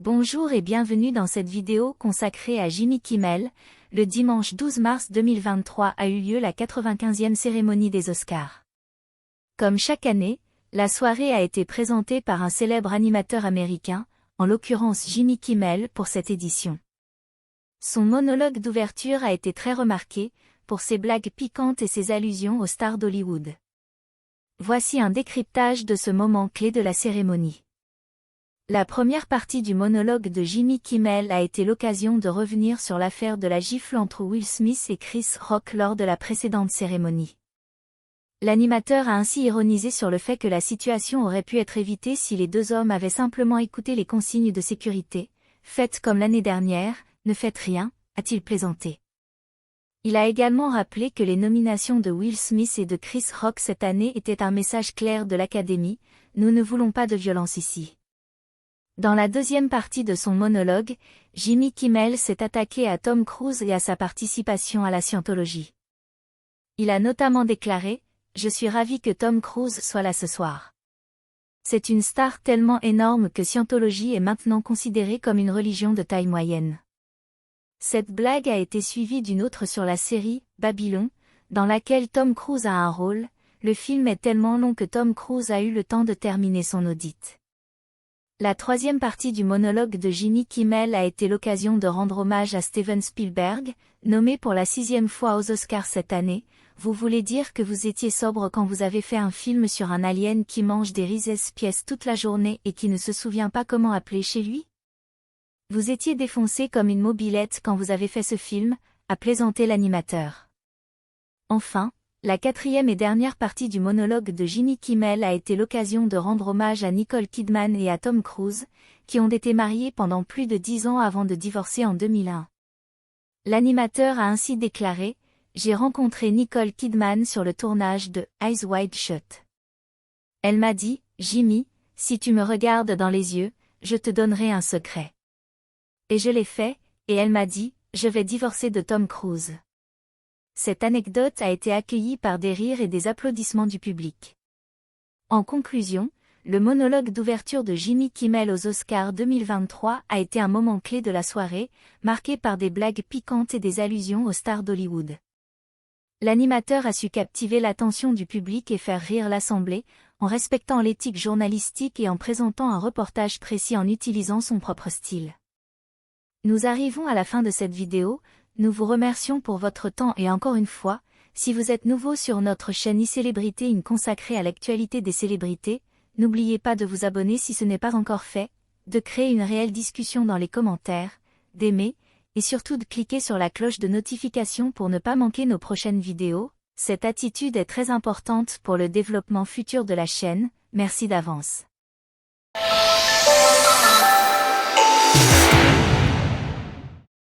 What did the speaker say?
Bonjour et bienvenue dans cette vidéo consacrée à Jimmy Kimmel. Le dimanche 12 mars 2023 a eu lieu la 95e cérémonie des Oscars. Comme chaque année, la soirée a été présentée par un célèbre animateur américain, en l'occurrence Jimmy Kimmel pour cette édition. Son monologue d'ouverture a été très remarqué, pour ses blagues piquantes et ses allusions aux stars d'Hollywood. Voici un décryptage de ce moment clé de la cérémonie. La première partie du monologue de Jimmy Kimmel a été l'occasion de revenir sur l'affaire de la gifle entre Will Smith et Chris Rock lors de la précédente cérémonie. L'animateur a ainsi ironisé sur le fait que la situation aurait pu être évitée si les deux hommes avaient simplement écouté les consignes de sécurité. « Faites comme l'année dernière, ne faites rien », a-t-il plaisanté. Il a également rappelé que les nominations de Will Smith et de Chris Rock cette année étaient un message clair de l'Académie « Nous ne voulons pas de violence ici ». Dans la deuxième partie de son monologue, Jimmy Kimmel s'est attaqué à Tom Cruise et à sa participation à la scientologie. Il a notamment déclaré « Je suis ravi que Tom Cruise soit là ce soir. C'est une star tellement énorme que Scientologie est maintenant considérée comme une religion de taille moyenne ». Cette blague a été suivie d'une autre sur la série « Babylon », dans laquelle Tom Cruise a un rôle. Le film est tellement long que Tom Cruise a eu le temps de terminer son audit. La troisième partie du monologue de Jimmy Kimmel a été l'occasion de rendre hommage à Steven Spielberg, nommé pour la 6e fois aux Oscars cette année. Vous voulez dire que vous étiez sobre quand vous avez fait un film sur un alien qui mange des Reese's Pieces toute la journée et qui ne se souvient pas comment appeler chez lui? Vous étiez défoncé comme une mobilette quand vous avez fait ce film, a plaisanté l'animateur. Enfin, la quatrième et dernière partie du monologue de Jimmy Kimmel a été l'occasion de rendre hommage à Nicole Kidman et à Tom Cruise, qui ont été mariés pendant plus de 10 ans avant de divorcer en 2001. L'animateur a ainsi déclaré « J'ai rencontré Nicole Kidman sur le tournage de Eyes Wide Shut. Elle m'a dit « Jimmy, si tu me regardes dans les yeux, je te donnerai un secret. » Et je l'ai fait, et elle m'a dit « Je vais divorcer de Tom Cruise. » Cette anecdote a été accueillie par des rires et des applaudissements du public. En conclusion, le monologue d'ouverture de Jimmy Kimmel aux Oscars 2023 a été un moment clé de la soirée, marqué par des blagues piquantes et des allusions aux stars d'Hollywood. L'animateur a su captiver l'attention du public et faire rire l'assemblée, en respectant l'éthique journalistique et en présentant un reportage précis en utilisant son propre style. Nous arrivons à la fin de cette vidéo. Nous vous remercions pour votre temps et encore une fois, si vous êtes nouveau sur notre chaîne iCélébrité consacrée à l'actualité des célébrités, n'oubliez pas de vous abonner si ce n'est pas encore fait, de créer une réelle discussion dans les commentaires, d'aimer, et surtout de cliquer sur la cloche de notification pour ne pas manquer nos prochaines vidéos. Cette attitude est très importante pour le développement futur de la chaîne, merci d'avance.